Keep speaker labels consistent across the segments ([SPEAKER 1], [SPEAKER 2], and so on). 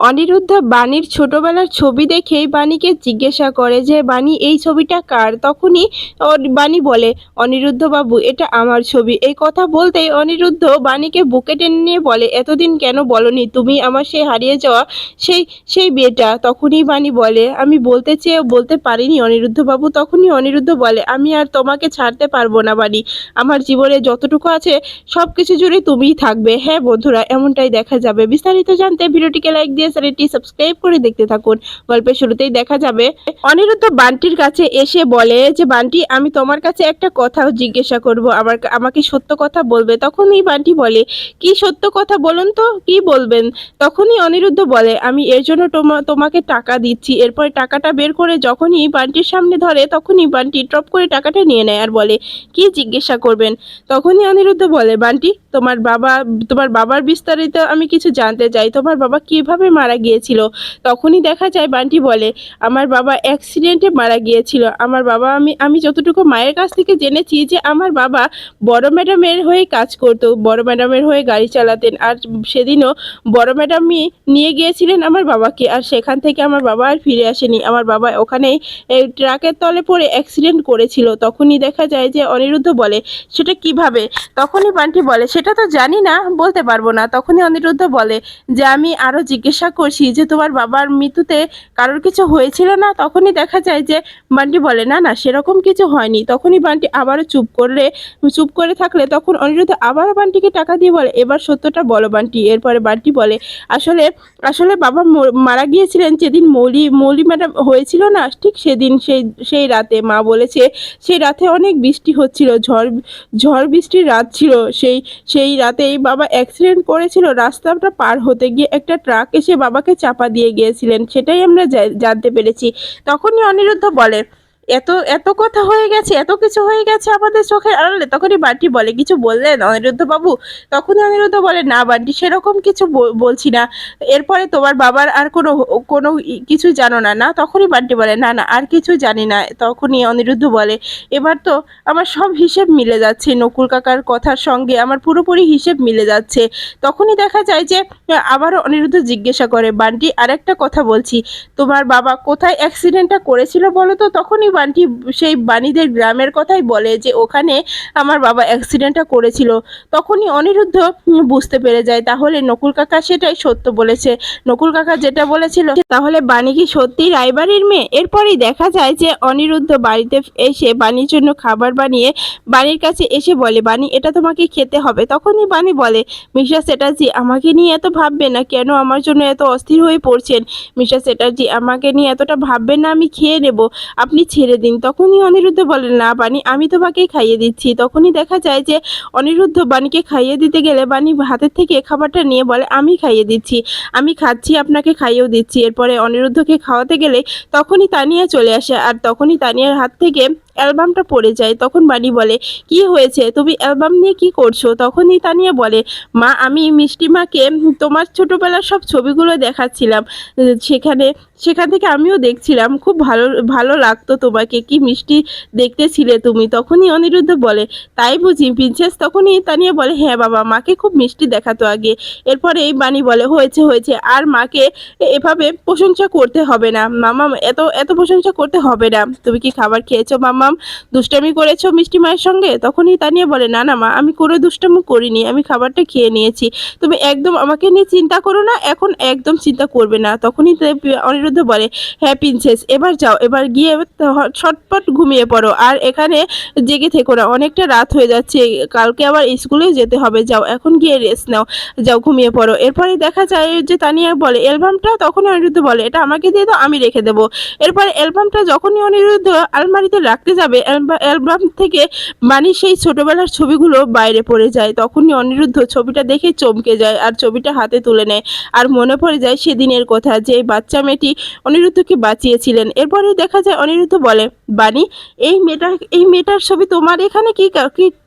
[SPEAKER 1] অনিরুদ্ধ বাণীর ছোটবেলার ছবি দেখেই বাণীকে জিজ্ঞাসা করে যে বাণী এই ছবিটা কার। তখনই বাণী বলে, অনিরুদ্ধ বাবু এটা আমার ছবি। এই কথা বলতেই অনিরুদ্ধ বাণীকে বুকে টেনে নিয়ে বলে, এতদিন কেন বলনি তুমি আমার সেই হারিয়ে যাওয়া সেই সেই বিয়েটা। তখনই বাণী বলে, আমি বলতে চেয়েও বলতে পারিনি অনিরুদ্ধ বাবু। তখনই অনিরুদ্ধ বলে, আমি আর তোমাকে ছাড়তে পারবো না বাণী, আমার জীবনে যতটুকু আছে সব কিছু জুড়ে তুমিই থাকবে। হ্যাঁ বন্ধুরা, এমনটাই দেখা যাবে। বিস্তারিত জানতে ভিডিওটিকে লাইক দিয়ে চ্যানেলটি সাবস্ক্রাইব করে দেখতে থাকুন। গল্পের শুরুতেই দেখা যাবে অনিরুদ্ধ বান্টির কাছে এসে বলে যে বান্টি, আমি তোমার কাছে একটা কথা জিজ্ঞাসা করব, আমাকে সত্য কথা বলবে। তখনই বান্টি বলে, কি সত্য কথা বলুন তো, কি বলবেন। তখনই অনিরুদ্ধ বলে, আমি এর জন্য তোমাকে টাকা দিচ্ছি। এরপর টাকাটা বের করে যখনই বান্টির সামনে ধরে তখনই বান্টি টপ করে টাকাটা নিয়ে নেয় আর বলে, কি জিজ্ঞাসা করবেন। তখনই অনিরুদ্ধ বলে, বান্টি তোমার বাবার বিস্তারিত আমি কিছু জানতে চাই। তোমার বাবা কিভাবে মারা গিয়েছিল। তখনই দেখা যায় বান্টি বলে, আমার বাবা অ্যাক্সিডেন্টে মারা গিয়েছিল। আমার বাবা আমি যতটুকু মায়ের কাছ থেকে জেনেছি যে আমার বাবা বড় ম্যাডামের হয়ে কাজ করতো, বড় ম্যাডামের হয়ে গাড়ি চালাতেন। আর সেদিনও বড় ম্যাডামই নিয়ে গিয়েছিলেন আমার বাবাকে, আর সেখান থেকে আমার বাবা আর ফিরে আসেনি। আমার বাবা ওখানেই এই ট্রাকের তলে পড়ে অ্যাক্সিডেন্ট করেছিল। তখনই দেখা যায় যে অনিরুদ্ধ বলে, সেটা কিভাবে। তখনই বান্টি বলে, সেটা তো জানি না, বলতে পারবো না। তখনই অনিরুদ্ধ বলে যে আমি আরো জিজ্ঞাসা করছি যে তোমার বাবার মৃত্যুতে কারোর কিছু হয়েছিল না। তখনই দেখা যায় যে বান্টি বলে, না না সেরকম কিছু হয়নি। তখনই বান্টি আবারও চুপ করে থাকলে তখন অনিরুদ্ধ আবারও বান্টিকে টাকা দিয়ে বলে, এবার সত্যটা বলো বান্টি। এরপরে বান্টি বলে, আসলে আসলে বাবা মারা গিয়েছিলেন যেদিন মৌলি ম্যাডাম হয়েছিল না, ঠিক সেদিন সেই রাতে মা বলেছে সেই রাতে অনেক বৃষ্টি হচ্ছিল, ঝড় বৃষ্টির রাত ছিল। সেই রাতেই বাবা অ্যাক্সিডেন্ট করেছিল। রাস্তাটা পার হতে গিয়ে একটা ট্রাক এসে বাবাকে চাপা দিয়ে গিয়েছিলেন, সেটাই আমরা জানতে পেরেছি। তখনই অনিরুদ্ধ বলে, এত এত কথা হয়ে গেছে, এত কিছু হয়ে গেছে আমাদের চোখের আড়ালে। তখনই বান্টি বলে, কিছু বললেন অনিরুদ্ধ বাবু। তখনই অনিরুদ্ধ বলে, না বান্টি সেরকম কিছু বলছি না। এরপরে তোমার বাবার আর কোনো কোনো কিছু জানো না না। তখনই বান্টি বলে, না না আর কিছু জানি না। তখনই অনিরুদ্ধ বলে, এবার তো আমার সব হিসেব মিলে যাচ্ছে, নকুল কাকার কথার সঙ্গে আমার পুরোপুরি হিসেব মিলে যাচ্ছে। তখনই দেখা যায় যে আবারও অনিরুদ্ধ জিজ্ঞাসা করে, বান্টি আরেকটা কথা বলছি, তোমার বাবা কোথায় অ্যাক্সিডেন্টটা করেছিল বলো তো। তখনই বান্টি সেই বাণীদের গ্রামের কথাই বলে যে ওখানে আমার বাবা অ্যাক্সিডেন্টটা করেছিল। তখনই অনিরুদ্ধ বুঝতে পেরে যায়, তাহলে নকুল কাকা সেটাই সত্য বলেছে। নকুল কাকা যেটা বলেছিল, তাহলে বাণী কি সত্যি রায়বাড়ির মেয়ে। এরপরই দেখা যায় যে অনিরুদ্ধ বাড়িতে এসে বাণীর জন্য খাবার বানিয়ে বাণীর কাছে এসে বলে, বাণী এটা তোমাকে খেতে হবে। তখনই বাণী বলে, মিসেস চ্যাটার্জি আমাকে নিয়ে এত ভাববেন না, কেন আমার জন্য এত অস্থির হয়ে পড়ছেন। মিসেস চ্যাটার্জি আমাকে নিয়ে এতটা ভাববেন না, আমি খেয়ে নেব, আপনি ছেড়ে দিন। তখনই অনিরুদ্ধ বলে, না বাণী আমি তোমাকেই খাইয়ে দিচ্ছি। তখনই দেখা যায় যে অনিরুদ্ধ বাণীকে খাইয়ে দিতে গেলে বাণী হাতের থেকে খাবারটা নিয়ে বলে, আমি খাইয়ে দিচ্ছি, আমি খাচ্ছি, আপনাকে খাইয়েও দিচ্ছি। এরপরে অনিরুদ্ধকে খাওয়াতে গেলে তখনই তানিয়া চলে আসে, আর তখনই তানিয়ার হাত থেকে অ্যালবামটা পড়ে যায়। তখন বাণী বলে, কি হয়েছে, তুমি অ্যালবাম নিয়ে কি করছো। তখনই তানিয়া বলে, মা আমি মিষ্টি মাকে তোমার ছোটবেলার সব ছবিগুলো দেখাচ্ছিলাম, সেখান থেকে আমিও দেখছিলাম, খুব ভালো ভালো লাগতো তোমাকে, কি মিষ্টি দেখতে ছিলে তুমি। তখনই অনিরুদ্ধ বলে, তাই বুঝি প্রিন্সেস। তখনই তানিয়া বলে, হ্যাঁ বাবা, মাকে খুব মিষ্টি দেখাতো আগে। এরপরে এই বাণী বলে, হয়েছে হয়েছে, আর মাকে এভাবে প্রশংসা করতে হবে না মামাম, এত এত প্রশংসা করতে হবে না। তুমি কি খাবার খেয়েছো মামাম, দুষ্টামি করেছো মিষ্টি মায়ের সঙ্গে। তখনই তানিয়া বলে, না না মা, আমি কোনো দুষ্টামি করিনি, আমি খাবারটা খেয়ে নিয়েছি, তুমি একদম আমাকে নিয়ে চিন্তা করো না, এখন একদম চিন্তা করবে না। তখনই অনিরুদ্ধ বলে, হ্যাঁ প্রিন্সেস, এবার যাও, এবার গিয়ে ছটপট ঘুমিয়ে পড়ো, আর এখানে জেগে থেকো না, অনেকটা রাত হয়ে যাচ্ছে, কালকে আবার স্কুলে যেতে হবে, যাও এখন গিয়ে রেস্ট নাও, যাও ঘুমিয়ে পড়ো। এরপরে দেখা যায় যে তানিয়া বলে, অ্যালবামটা। তখনই অনিরুদ্ধ বলে, এটা আমাকে দিয়ে দাও, আমি রেখে দেবো। এরপরে অ্যালবামটা যখনই অনিরুদ্ধ আলমারিতে রাখতে যাবে, অ্যালবাম থেকে বাণীর সেই ছোটবেলার ছবিগুলো বাইরে পড়ে যায়। তখনই অনিরুদ্ধ ছবিটা দেখে চমকে যায়, আর ছবিটা হাতে তুলে নেয়, আর মনে পড়ে যায় সেদিনের কথা, যে বাচ্চা মেয়েটি অনিরুদ্ধকে বাঁচিয়েছিলেন। এরপরে দেখা যায় অনিরুদ্ধ বলে, বাণী এই মেয়েটার ছবি তোমার এখানে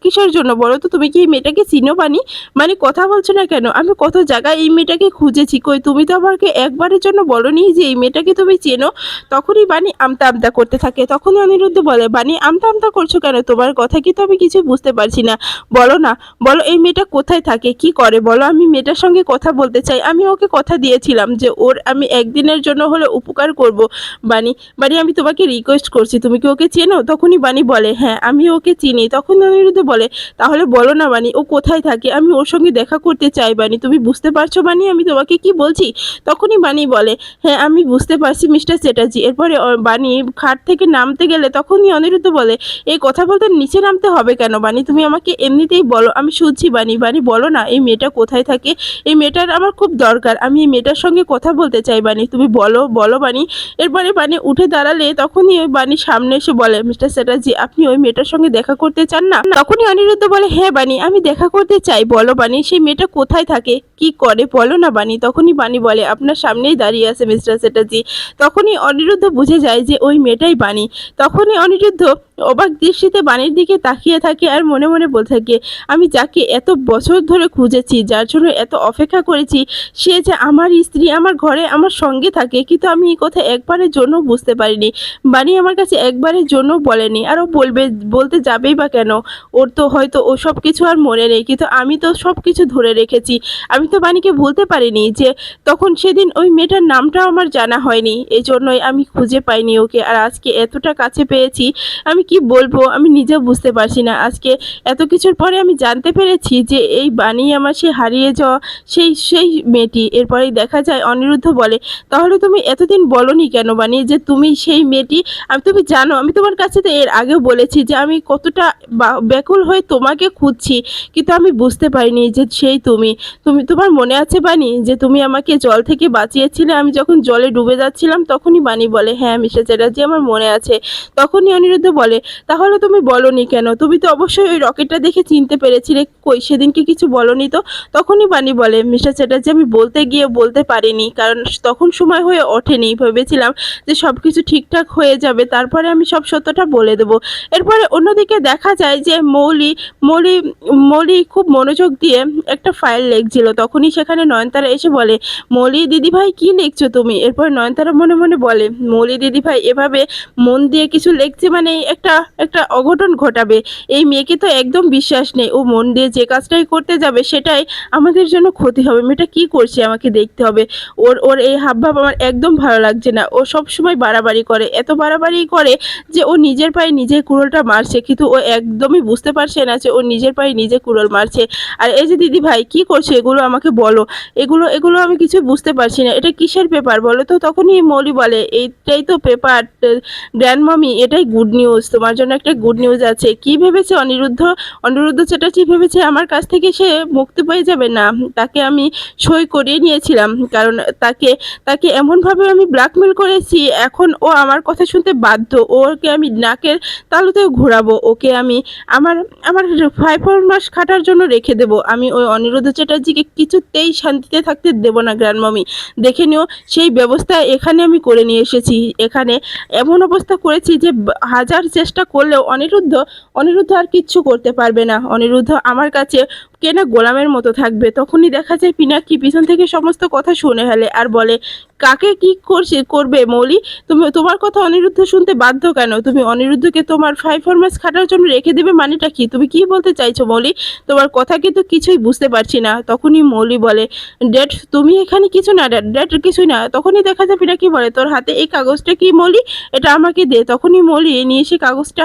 [SPEAKER 1] কিসের জন্য বলো তো, তুমি কি এই মেয়েটাকে চিনো বাণী। মানে কথা বলছো না কেন, আমি কত জায়গায় এই মেয়েটাকে খুঁজেছি, কই তুমি তো আমাকে একবারের জন্য বলনি যে এই মেয়েটাকে তুমি চেনো। তখনই বাণী আমতা আমতা করতে থাকে। তখনই অনিরুদ্ধ বলে, বানি আমতা আমতা করছো কেন? তোমার কথা কি তো আমি কিছু বুঝতে পারছি না। বলো না, বলো এই মেয়েটা কোথায় থাকে, কি করে বলো? আমি মেয়েটার সঙ্গে কথা বলতে চাই। আমি ওকে কথা দিয়েছিলাম যে ওর আমি একদিনের জন্য হলে উপকার করব। বানি, বানি আমি তোমাকে রিকোয়েস্ট করছি, তুমি কি ওকে চেনো? তখনই বানি বলে হ্যাঁ আমি ওকে চিনি। তখন অনিরুদ্ধ বলে তাহলে বলো না বানি ও কোথায় থাকে, আমি ওর সঙ্গে দেখা করতে চাই। বানি তুমি বুঝতে পারছো বানি আমি তোমাকে কি বলছি? তখনই বানি বলে হ্যাঁ আমি বুঝতে পারছি মিস্টার চ্যাটার্জি। এরপরে বানি খাট থেকে নামতে গেলে তখনই অনিরুদ্ধ বলে এই কথা বলতে নিচে নামতে হবে কেন বানি? তুমি আমাকে এমনিতেই বলো, আমি শুনছি বানি। বানি বলো না এই মেয়েটা কোথায় থাকে, এই মেয়েটার আমার খুব দরকার, আমি এই মেয়েটার সঙ্গে কথা বলতে চাই বানি, তুমি বলো বলো বানি। এরপরে বানি উঠে দাঁড়ালে তখনই ওই বানি সামনে এসে বলে মিস্টার চ্যাটার্জি আপনি ওই মেয়েটার সঙ্গে দেখা করতে চান না? তখনই অনিরুদ্ধ বলে হ্যাঁ বানি আমি দেখা করতে চাই। বলো বানি সেই মেয়েটা কোথায় থাকে, কি করে বলো না বানি। তখনই বানি বলে আপনার সামনেই দাঁড়িয়ে আছে মিস্টার চ্যাটার্জি। তখনই অনিরুদ্ধ বুঝে যায় যে ওই মেয়েটাই বানি। তখনই অনিরুদ্ধ অবাক দৃষ্টিতে বানির দিকে তাকিয়ে থাকে আর মনে মনে বলতে থাকে আমি যাকে এত বছর ধরে খুঁজেছি, যার জন্য এত অপেক্ষা করেছি, সে যে আমার স্ত্রী, আমার ঘরে আমার সঙ্গে থাকে, কিন্তু আমি এই কথা একবারের জন্য বুঝতে পারিনি। বানি আমার কাছে একবারের জন্য বলেনি, আর ও বলতে যাবেই বা কেন? ওর তো হয়তো ও সব কিছু আর মনে নেই, কিন্তু আমি তো সব কিছু ধরে রেখেছি। আমি তো বানিকে ভুলতে পারিনি যে তখন সেদিন ওই মেয়েটার নামটাও আমার জানা হয়নি, এই জন্যই আমি খুঁজে পাইনি ওকে। আর আজকে এতটা কাছে পেয়েছি, আমি কি বলবো আমি নিজেও বুঝতে পারছি না। আজকে এত কিছুর পরে আমি জানতে পেরেছি যে এই বানি আমার সে হারিয়ে যাওয়া সেই সেই মেয়েটি। এরপরেই দেখা যায় অনিরুদ্ধ বলে তাহলে তুমি এতদিন বলনি কেন বানি যে তুমি সেই মেয়েটি? তুমি জানো আমি তোমার কাছে তো এর আগেও বলেছি যে আমি কতটা ব্যাকুল হয়ে তোমাকে খুঁজছি, কিন্তু আমি বুঝতে পারিনি যে সেই তুমি। তোমার মনে আছে বানি যে তুমি আমাকে জল থেকে বাঁচিয়েছিলে, আমি যখন জলে ডুবে যাচ্ছিলাম? তখনই বানি বলে হ্যাঁ মিস্টার চ্যাটার্জি আমার মনে আছে। তখনই অনিরুদ্ধ বলে তাহলে তুমি বলনি কেন? তুমি তো অবশ্যই ওই রকেটটা দেখে চিনতে পেরেছিলে, কই সেদিনকে কিছু বলনি তো? তখনই বানি বলে মিস্টার চ্যাটার্জি আমি বলতে গিয়ে বলতে পারিনি, কারণ তখন সময় হয়ে ওঠেনি। ভেবেছিলাম যে সব কিছু ঠিকঠাক হয়ে যাবে, তারপরে আমি সব সত্যটা বলে দেবো। এরপরে অন্যদিকে দেখা যায় যে মৌলি মৌলি খুব মনোযোগ দিয়ে একটা ফাইল লিখছিল। তখনই সেখানে নয়নতারা এসে বলে মৌলি দিদিভাই কি লিখছো তুমি? এরপর নয়নতারা মনে মনে বলে মৌলি দিদিভাই এভাবে মন দিয়ে কিছু লিখছে মানে একটা একটা অঘটন ঘটাবে। এই মেয়েকে তো একদম বিশ্বাস নেই, ও মন দিয়ে যে কাজটাই করতে যাবে সেটাই আমাদের জন্য ক্ষতি হবে। মেয়েটা কি করছে আমাকে দেখতে হবে। ওর ওর এই হাবভাব আমার একদম ভালো লাগছে না। ও সব সময় বাড়াবাড়ি করে, এত বাড়াবাড়ি করে যে ও নিজের পায়ে নিজে কুড়োলটা মারছে, কিন্তু ও একদমই বুঝতে পারছে না যে ও নিজের পায়ে নিজে কুড়োল মারছে। আর এই যে দিদি ভাই কি করছে এগুলো আমাকে বলো, এগুলো এগুলো আমি কিছু বুঝতে পারছি না, এটা কিসের পেপার বলো তো? তখনই মৌলি বলে এইটাই তো পেপার গ্র্যান্ড মামি, এটাই গুড নিউজ, তোমার জন্য একটা গুড নিউজ আছে। কি ভেবেছে অনিরুদ্ধ চ্যাটার্জি ভেবেছে আমার কাছ থেকে সে মুক্তি পেয়ে যাবে? না, তাকে আমি সই করিয়ে নিয়েছিলাম, কারণ তাকে তাকে এমনভাবে আমি ব্ল্যাকমেল করেছি, এখন ও আমার কথা শুনতে বাধ্য। ওকে আমি নাকের তালুতেও ঘোরাবো, ওকে আমি আমার আমার 5 মাস খাটার জন্য রেখে দেবো। আমি ওই অনিরুদ্ধ চ্যাটার্জিকে কিছুতেই শান্তিতে থাকতে দেবো না গ্র্যান্ড মামি। দেখে নিও সেই ব্যবস্থা এখানে আমি করে নিয়ে এসেছি। এখানে এমন অবস্থা করেছি যে হাজার চেষ্টা করলেও অনিরুদ্ধ আর কিচ্ছু করতে পারবে না। অনিরুদ্ধ আমার কাছে কেনা গোলামের মতো থাকবে। তখনই দেখা যায় পিনাকি পিছন থেকে সমস্ত কথা শুনে ফেলে আর বলে কাকে কি করবে মৌলি? তুমি তোমার কথা অনিরুদ্ধ শুনতে বাধ্য কেন? তুমি অনিরুদ্ধকে তোমার 5 মাস খাটার জন্য রেখে দেবে মানেটা কি? তুমি কি বলতে চাইছো মৌলি? তোমার কথা কিন্তু কিছুই বুঝতে পারছি না। তখনই মৌলি বলে ড্যাড তুমি এখানে কিছু না, ড্যাড কিছুই না। তখনই দেখা যায় পিনাকি বলে তোর হাতে এই কাগজটা কি মৌলি? এটা আমাকে দে। তখনই মৌলি নিয়ে এসে কাগজটা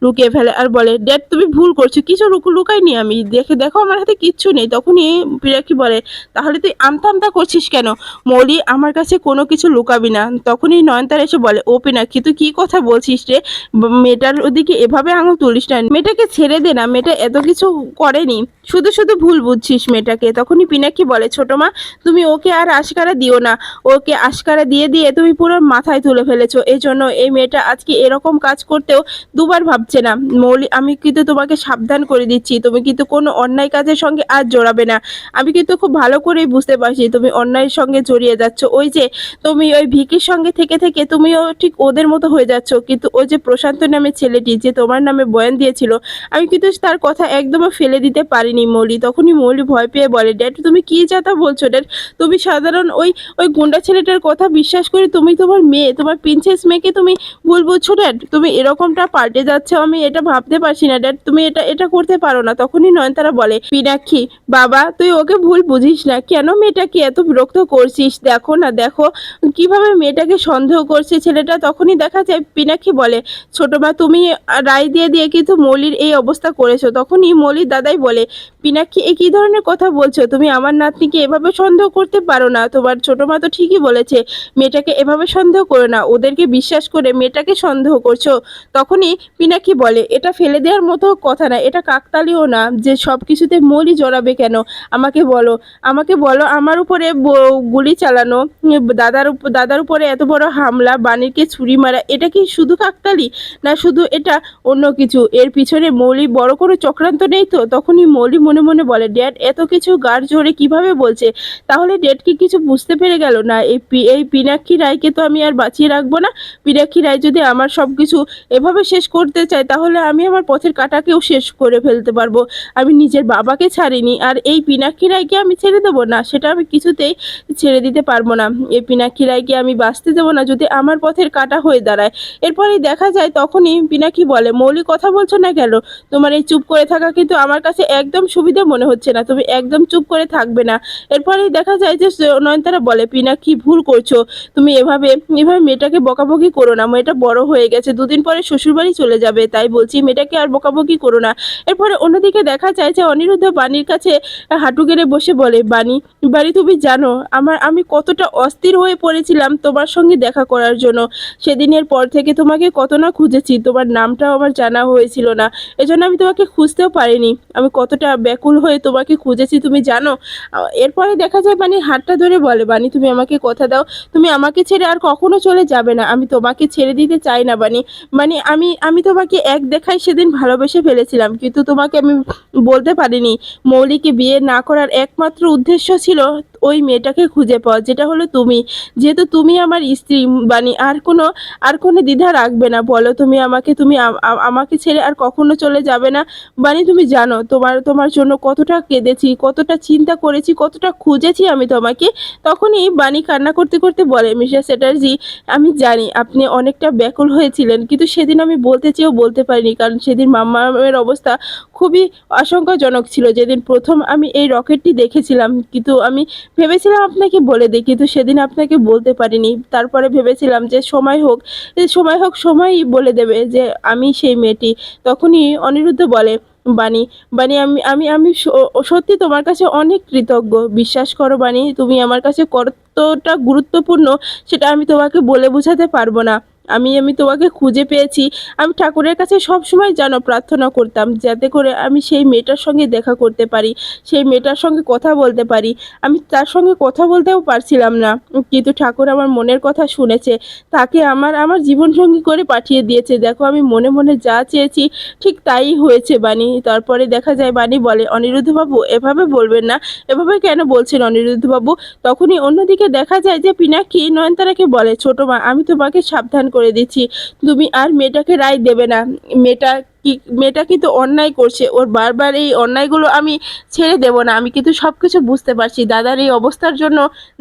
[SPEAKER 1] লুকিয়ে ফেলে আর বলে ড্যাড তুমি ভুল করছো, কিছু লুকাইনি আমি, দেখো আমার হাতে কিচ্ছু নেই। তখনই পিনাকি বলে তাহলে তুই আমতা আমতা করছিস কেন? মৌলি আমার কাছে কোনো কিছু লুকাবি না। তখনই নয়নতারা এসে বলে ও পিনাকি তুই কি কথা বলছিস রে? মেয়েটার ওদিকে এভাবে আঙুল তুলিস না, মেয়েটাকে ছেড়ে দে না, মেয়েটা এত কিছু করেনি, শুধু শুধু ভুল বুঝছিস মেয়েটাকে। তখনই পিনাকি বলে ছোট মা তুমি ওকে আর আশকারা দিও না, ওকে আশকারা দিয়ে দিয়ে তুমি পুরো মাথায় তুলে ফেলেছো, এই জন্য এই মেয়েটা আজকে এরকম কাজ করতেও দুবার ভাবছে না। মৌলি আমি কিন্তু তোমাকে সাবধান করে দিচ্ছি, তুমি কিন্তু কোনো অন্যায় কাজে কাজের সঙ্গে আর জড়াবে না। আমি কিন্তু খুব ভালো করেই বুঝতে পারছি তুমি অন্যায়ের সঙ্গে জড়িয়ে যাচ্ছ। ওই যে তুমি ওই ভিকির সঙ্গে থেকে থেকে তুমিও ঠিক ওদের মতো হয়ে যাচ্ছ। কিন্তু ওই যে প্রশান্ত নামে ছেলেটি যে তোমার নামে বয়ান দিয়েছিল, আমি কিন্তু তার কথা একদমই ফেলে দিতে পারিনি মৌলি। তখনই মৌলি ভয় পেয়ে বলে, ড্যাড তুমি কি যাতা বলছো ড্যাড? তুমি সাধারণ ওই ওই গুন্ডা ছেলেটার কথা বিশ্বাস করে তুমি তোমার মেয়ে, তোমার প্রিন্সেস মেয়েকে তুমি ভুল বুঝছো ড্যাড? তুমি এরকমটা পাল্টে যাচ্ছ, আমি এটা ভাবতে পারছি না ড্যাড। তুমি এটা এটা করতে পারো না। তখনই নয়নতারা বলে, পিনাক্ষী বাবা তুই ওকে ভুল বুঝিস না, কেন মেয়েটাকে এত বিরক্ত করছিস? দেখো না দেখো কিভাবে মেয়েটাকে সন্দেহ করছে ছেলেটা। তখনই দেখা যায় পিনাক্ষী বলে, ছোট মা তুমি রায় দিয়ে দিয়ে কিন্তু মৌলির এই অবস্থা করেছো। তখনই মৌলির দাদাই বলে, পিনাক্ষী এ কি ধরনের কথা বলছো? তুমি আমার নাতনিকে এভাবে সন্দেহ করতে পারো না। তোমার ছোট মা তো ঠিকই বলেছে, মেয়েটাকে এভাবে সন্দেহ করো না, ওদেরকে বিশ্বাস করে মেয়েটাকে সন্দেহ করছো। তখনই পিনাক্ষী বলে, এটা ফেলে দেওয়ার মতো কথা না, এটা কাকতালীয় না যে সব কিছুতে মৌলি জড়াবে কেন? আমাকে বলো, আমাকে বলো আমার উপরে গুলি চালানো, দাদার উপরে এত বড় হামলা, বাণীকে ছুরি মারা, এটা কি শুধু কাকতালি না শুধু এটা অন্য কিছু? এর পিছনে মৌলি বড় কোনো চক্রান্ত নেই তো? তখনই মৌলি মনে মনে বলে, ড্যাড এত কিছু গাড় জোরে কিভাবে বলছে? তাহলে ড্যাড কি কিছু বুঝতে পেরে গেল না? এই পিনাক্ষী রায়কে তো আমি আর বাঁচিয়ে রাখবো না। পিনাক্ষী রায় যদি আমার সব কিছু এভাবে শেষ করতে চায়, তাহলে আমি আমার পথের কাঁটাকেও শেষ করে ফেলতে পারবো। আমি নিজের বাবাকে ছাড়িনি, আর এই পিনাক্ষী রায়কে আমি ছেড়ে দেবো না, সেটা আমি কিছুতেই ছেড়ে দিতে পারবো না। এই পিনাক্ষী রায়কে আমি বাঁচতে দেবো না যদি আমার পথের কাঁটা হয়ে দাঁড়ায়। এরপরেই দেখা যায় তখনই পিনাক্ষী বলে, মৌলিক কথা বলছো না কেন? তোমার এই চুপ করে থাকা কিন্তু আমার কাছে একদম সুবিধা মনে হচ্ছে না, তুমি একদম চুপ করে থাকবে না। এরপরেই দেখা যায় যে নয়নতারা বলে, পিনাক্ষী ভুল করছো, তুমি এভাবে এভাবে মেয়েটাকে বকাবকি করো না, মেয়েটা বড় হয়ে গেছে, দুদিন পরে শ্বশুরবাড়ি চলে যাবে, তাই বলছি মেয়েটাকে আর বকাবকি করো না। এরপরে অন্যদিকে দেখা যায় যে অনিরুদ্ধ বাণীর কাছে হাঁটু গেড়ে বসে বলে, বাণী বাণী তুমি জানো আমি কতটা অস্থির হয়ে পড়েছিলাম তোমার সঙ্গে দেখা করার জন্য। সেদিনের পর থেকে তোমাকে কত না খুঁজেছি, তোমার নামটাও আমার জানা হয়েছিল না, এজন্য আমি তোমাকে খুঁজতেও পারিনি। আমি কতটা ব্যাকুল হয়ে তোমাকে খুঁজেছি তুমি জানো। এরপরে দেখা যায় বাণীর হাতটা ধরে বলে, বাণী তুমি আমাকে কথা দাও, তুমি আমাকে ছেড়ে আর কখনো চলে যাবে না। আমি তোমাকে ছেড়ে দিতে চাই না বাণী। মানে আমি তোমাকে এক দেখায় সেদিন ভালোবেসে ফেলেছিলাম, কিন্তু তোমাকে আমি বলতে পারিনি মৌলিকে বিয়ে না করার একমাত্র উদ্দেশ্য ছিল ওই মেয়েটাকে খুঁজে পাওয়া, যেটা হলো তুমি। যেহেতু তুমি আমার স্ত্রী বাণী, আর কোনো দ্বিধা রাখবে না, বলো তুমি আমাকে, তুমি আমাকে ছেড়ে আর কখনো চলে যাবে না বাণী? তুমি জানো তোমার জন্য কতটা কেঁদেছি, কতটা চিন্তা করেছি, কতটা খুঁজেছি আমি তোমাকে। তখনই বাণী কান্না করতে করতে বলে, মিসেস চ্যাটার্জি আমি জানি আপনি অনেকটা ব্যাকুল হয়েছিলেন, কিন্তু সেদিন আমি বলতে চেয়েও বলতে পারিনি, কারণ সেদিন মাম্মামের অবস্থা খুবই আশঙ্কাজনক ছিল। যেদিন প্রথম আমি এই রকেটটি দেখেছিলাম, কিন্তু আমি ভেবেছিলাম আপনাকে বলে দিই, কিন্তু সেদিন আপনাকে বলতে পারিনি। তারপরে ভেবেছিলাম যে সময়ই বলে দেবে যে আমি সেই মেয়েটি। তখনই অনিরুদ্ধ বলে, বাণী বাণী আমি আমি আমি সত্যি তোমার কাছে অনেক কৃতজ্ঞ। বিশ্বাস করো বাণী, তুমি আমার কাছে কতটা গুরুত্বপূর্ণ সেটা আমি তোমাকে বলে বোঝাতে পারবো না। আমি তোমাকে খুঁজে পেয়েছি। আমি ঠাকুরের কাছে সব সময় যেন প্রার্থনা করতাম যাতে করে আমি সেই মেয়েটার সঙ্গে দেখা করতে পারি, সেই মেয়েটার সঙ্গে কথা বলতে পারি। আমি তার সঙ্গে কথা বলতেও পারছিলাম না, কিন্তু ঠাকুর আমার মনের কথা শুনেছে, তাকে আমার আমার জীবনসঙ্গী করে পাঠিয়ে দিয়েছে। দেখো আমি মনে মনে যা চেয়েছি ঠিক তাই হয়েছে বাণী। তারপরে দেখা যায় বাণী বলে, অনিরুদ্ধবাবু এভাবে বলবেন না, এভাবে কেন বলছেন অনিরুদ্ধবাবু? তখনই অন্যদিকে দেখা যায় যে পিনাক্ষী নয়নতারাকে বলে, ছোট মা আমি তোমাকে সাবধান করে দিচ্ছি, তুমি আর মেয়েটাকে রায় দেবে না। মেয়েটা কিন্তু অন্যায় করছে, ওর বারবার এই অন্যায়গুলো আমি ছেড়ে দেব না। আমি কিন্তু সব কিছু বুঝতে পারছি, দাদার এই অবস্থার জন্য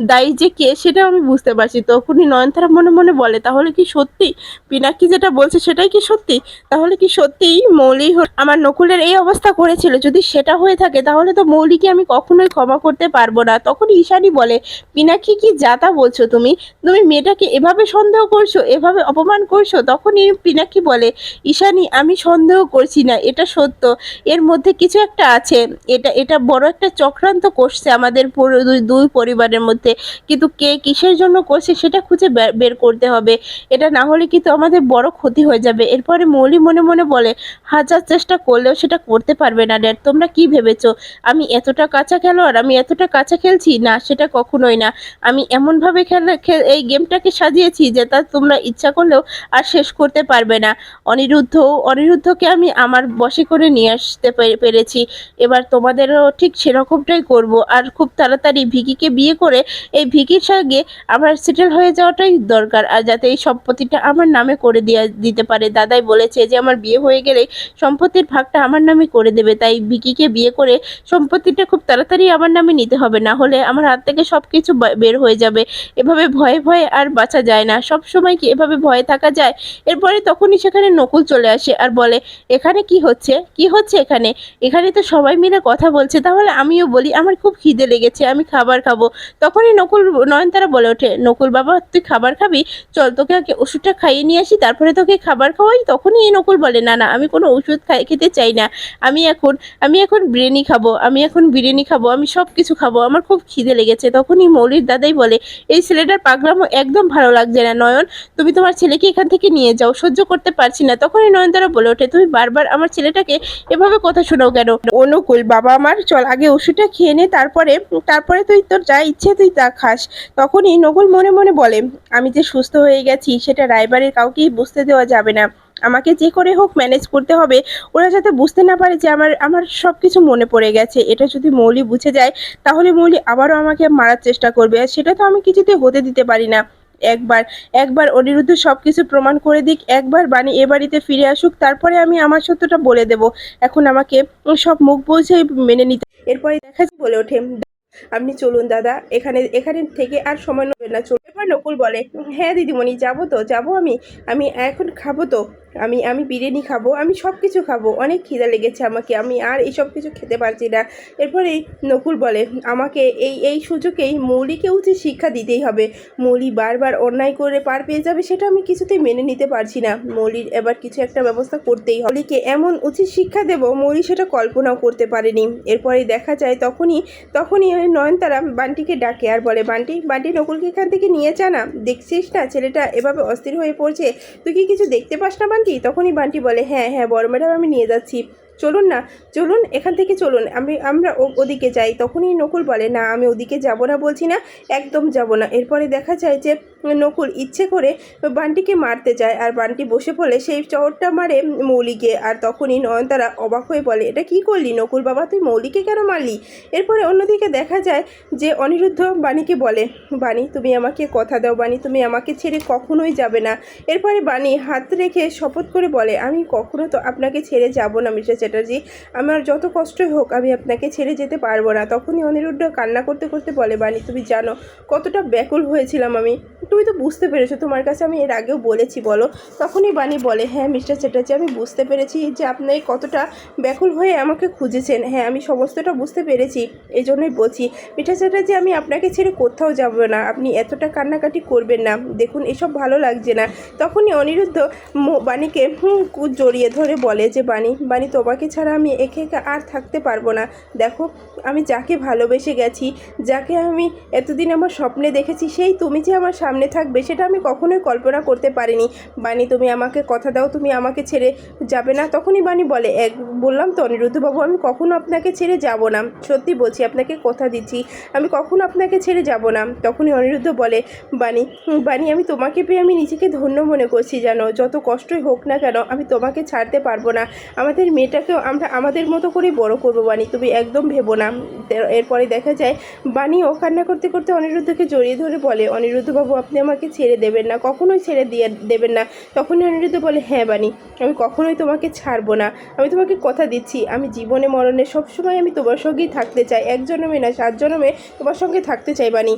[SPEAKER 1] দায়ী যে কে সেটাও আমি বুঝতে পারছি। তখনই নয়নতারা মনে মনে বলে, তাহলে কি সত্যি পিনাক্ষী যেটা বলছে সেটাই কি সত্যি? তাহলে কি সত্যিই মৌলি আমার নকুলের এই অবস্থা করেছিল? যদি সেটা হয়ে থাকে তাহলে তো মৌলিকে আমি কখনোই ক্ষমা করতে পারবো না। তখন ঈশানী বলে, পিনাক্ষী কি যাতা বলছো তুমি? তুমি মেয়েটাকে এভাবে সন্দেহ করছো, এভাবে অপমান করছো? তখনই পিনাক্ষী বলে, ঈশানী আমি সন্দেহ করছি না, এটা সত্য, এর মধ্যে কিছু একটা আছে, এটা এটা বড় একটা চক্রান্ত করছে আমাদের দুই পরিবারের মধ্যে, কিন্তু কে কিসের জন্য করছে সেটা খুঁজে বের করতে হবে, এটা না হলে কিন্তু আমাদের বড় ক্ষতি হয়ে যাবে। এরপরে মৌলি মনে মনে বলে, হাজার চেষ্টা করলেও সেটা করতে পারবে না ড্যাড। তোমরা কি ভেবেছো আমি এতটা কাঁচা খেলোয়াড়, আমি এতটা কাঁচা খেলছি না? সেটা কখনোই না। আমি এমনভাবে এই গেমটাকে সাজিয়েছি যে তা তোমরা ইচ্ছা করলেও আর শেষ করতে পারবে না। অনিরুদ্ধ অনিরুদ্ধকে আমি আমার বশে করে নিয়ে আসতে পেরেছি। এবার তোমাদেরও ঠিক সেরকমটাই করব। আর খুব তাড়াতাড়ি ভিকিকে বিয়ে করে এই ভিকির সঙ্গে আমার সেটেল হয়ে যাওয়াটাই দরকার। আর যাতে এই সম্পত্তিটা আমার নামে করে দিতে পারে। দাদাই বলেছে যে আমার বিয়ে হয়ে গেলে সম্পত্তির ভাগটা আমার নামে করে দেবে, তাই ভিকিকে বিয়ে করে সম্পত্তিটা খুব তাড়াতাড়ি আমার নামে নিতে হবে, না হলে আমার হাত থেকে সব কিছু বের হয়ে যাবে। এভাবে ভয়ে ভয়ে আর বাঁচা যায় না, সব সময় কি এভাবে ভয়ে থাকা যায়? এরপরে তখনই সেখানে নকুল চলে আসে আর বলে, এখানে কি হচ্ছে, কি হচ্ছে এখানে? এখানে তো সবাই মিলে কথা বলছে, তাহলে আমিও বলি, আমার খুব খিদে লেগেছে, আমি খাবার খাবো। তখনই নয়নতারা বলে ওঠে, নকুল বাবা তুই খাবার খাবি, চল তোকে আগে ওষুধটা খাইয়ে নিয়ে আসি, তারপরে তোকে খাবার খাওয়াই। তখনই এই নকুল বলে, না না, আমি কোনো ওষুধ খেতে চাই না, আমি এখন বিরিয়ানি খাবো, আমি সব কিছু খাবো, আমার খুব খিদে লেগেছে। তখনই মৌলির দাদাই বলে, এই ছেলেটার পাগলামো একদম ভালো লাগছে না নয়ন, তুমি তোমার ছেলেকে এখান থেকে নিয়ে যাও, সহ্য করতে পারছি না। তখনই নয়নতারা বলে ওঠে, তুমি বারবার আমার ছেলেটাকে এভাবে কথা শোনাও কেন? অনুকূল বাবা আমার, চল আগে ওষুধটা খেয়ে নে, তারপরে তারপরে তুই তোর যা ইচ্ছে তুই তা খাস। তখনই নকুল মনে মনে বলে, আমি যে সুস্থ হয়ে গেছি সেটা রায়বাড়ির কাউকেই বুঝতে দেওয়া যাবে না, আমাকে যে করে হোক ম্যানেজ করতে হবে, ওরা যাতে বুঝতে না পারে যে আমার আমার সব কিছু মনে পড়ে গেছে। এটা যদি মৌলি বুঝে যায় তাহলে মৌলি আবারও আমাকে মারার চেষ্টা করবে, আর সেটা তো আমি কিছুতে হতে দিতে পারি না। একবার একবার অনিরুদ্ধ সব কিছু প্রমাণ করে দিক, একবার বাণী এ বাড়িতে ফিরে আসুক, তারপরে আমি আমার সত্যটা বলে দেব। এখন আমাকে সব মুখ বুঝে মেনে নিতে। এরপরে দেখা যায় বলে ওঠে, আপনি চলুন দাদা, এখানে এখানে থেকে আর সময় নেবেন না, চলুন। এবার নকুল বলে, হ্যাঁ দিদিমণি যাবো তো, যাবো আমি আমি এখন খাবো তো, আমি বিরিয়ানি খাবো, আমি সব কিছু খাবো, অনেক খিদা লেগেছে আমাকে, আমি আর এইসব কিছু খেতে পারছি না। এরপরেই নকুল বলে, আমাকে এই সুযোগেই মৌলিকে উচিত শিক্ষা দিতেই হবে। মৌলি বারবার অন্যায় করে পার পেয়ে যাবে, সেটা আমি কিছুতেই মেনে নিতে পারছি না। মৌলির এবার কিছু একটা ব্যবস্থা করতেই হবে। মৌলিকে এমন উচিত শিক্ষা দেব, মৌলি সেটা কল্পনাও করতে পারেনি। এরপরে দেখা যায় তখনই ওই নয়নতারা বান্টিকে ডাকে আর বলে, বান্টি বান্টি নকুলকে এখান থেকে নিয়ে যা না, দেখছিস না ছেলেটা এভাবে অস্থির হয়ে পড়ছে, তুই কি কিছু দেখতে পাস না বান্টি? তখনই বান্টি বলে, হ্যাঁ হ্যাঁ বড় ম্যাডাম আমি নিয়ে যাচ্ছি, চলুন না, চলুন এখান থেকে চলুন, আমরা ওদিকে যাই। তখনই নকুল বলে, না আমি ওদিকে যাব না বলছি না, একদম যাব না। এরপরে দেখা যায় যে নকুল ইচ্ছে করে বান্টিকে মারতে যায়, আর বান্টি বসে পড়লে সেই চড়টা মারে মৌলিকে। আর তখনই নয়নতারা অবাক হয়ে বলে, এটা কি করলি নকুল বাবা, তুই মৌলিকে কেন মারলি? এরপরে অন্যদিকে দেখা যায় যে অনিরুদ্ধ বাণীকে বলে, বাণী তুমি আমাকে কথা দাও, বাণী তুমি আমাকে ছেড়ে কখনোই যাবে না। এরপরে বাণী হাত রেখে শপথ করে বলে, আমি কখনো তো আপনাকে ছেড়ে যাব না মিস্টার চ্যাটার্জি, আমার যত কষ্টই হোক আমি আপনাকে ছেড়ে যেতে পারবো না। তখনই অনিরুদ্ধ কান্না করতে করতে বলে, বাণী তুমি জানো কতটা ব্যাকুল হয়েছিলাম আমি, তুমি তো বুঝতে পেরেছো, তোমার কাছে আমি এর আগেও বলেছি বলো। তখনই বাণী বলে, হ্যাঁ মিস্টার চ্যাটার্জি আমি বুঝতে পেরেছি যে আপনি কতটা ব্যাকুল হয়ে আমাকে খুঁজেছেন, হ্যাঁ আমি সমস্তটা বুঝতে পেরেছি, এই জন্যই বলছি মিস্টার চ্যাটার্জি আমি আপনাকে ছেড়ে কোথাও যাব না, আপনি এতটা কান্নাকাটি করবেন না, দেখুন এসব ভালো লাগছে না। তখনই অনিরুদ্ধ বাণীকে জড়িয়ে ধরে বলে যে, বাণী তোমাকে ছাড়া আমি একে একা আর থাকতে পারবো না, দেখো আমি যাকে ভালোবেসে গেছি, যাকে আমি এতদিন আমার স্বপ্নে দেখেছি, সেই তুমি যে আমার সামনে থাকবে সেটা আমি কখনোই কল্পনা করতে পারিনি। বাণী তুমি আমাকে কথা দাও, তুমি আমাকে ছেড়ে যাবে না। তখনই বাণী বলে, বললাম তো অনিরুদ্ধবাবু আমি কখনো আপনাকে ছেড়ে যাব না, সত্যি বলছি আপনাকে কথা দিচ্ছি, আমি কখনো আপনাকে ছেড়ে যাব না। তখনই অনিরুদ্ধ বলে, বাণী আমি তোমাকে পেয়ে আমি নিজেকে ধন্য মনে করছি, জানো যত কষ্টই হোক না কেন আমি তোমাকে ছাড়তে পারবো না, আমাদের মেয়েটাকেও আমরা আমাদের মতো করে বড় করবো বাণী, তুমি একদম ভেবো না। এরপরে দেখা যায় বাণীও কান্না করতে করতে অনিরুদ্ধকে জড়িয়ে ধরে বলে, অনিরুদ্ধবাবু আপনি আমাকে ছেড়ে দেবেন না, কখনোই ছেড়ে দেবেন না। তখনই অনিরুদ্ধ বলে, হ্যাঁ বাণী আমি কখনোই তোমাকে ছাড়বো না, আমি তোমাকে কথা দিচ্ছি, আমি জীবনে মরণে সবসময় আমি তোমার সঙ্গেই থাকতে চাই, এক জন্মে না 7 জন্মে তোমার সঙ্গে থাকতে চাই বাণী।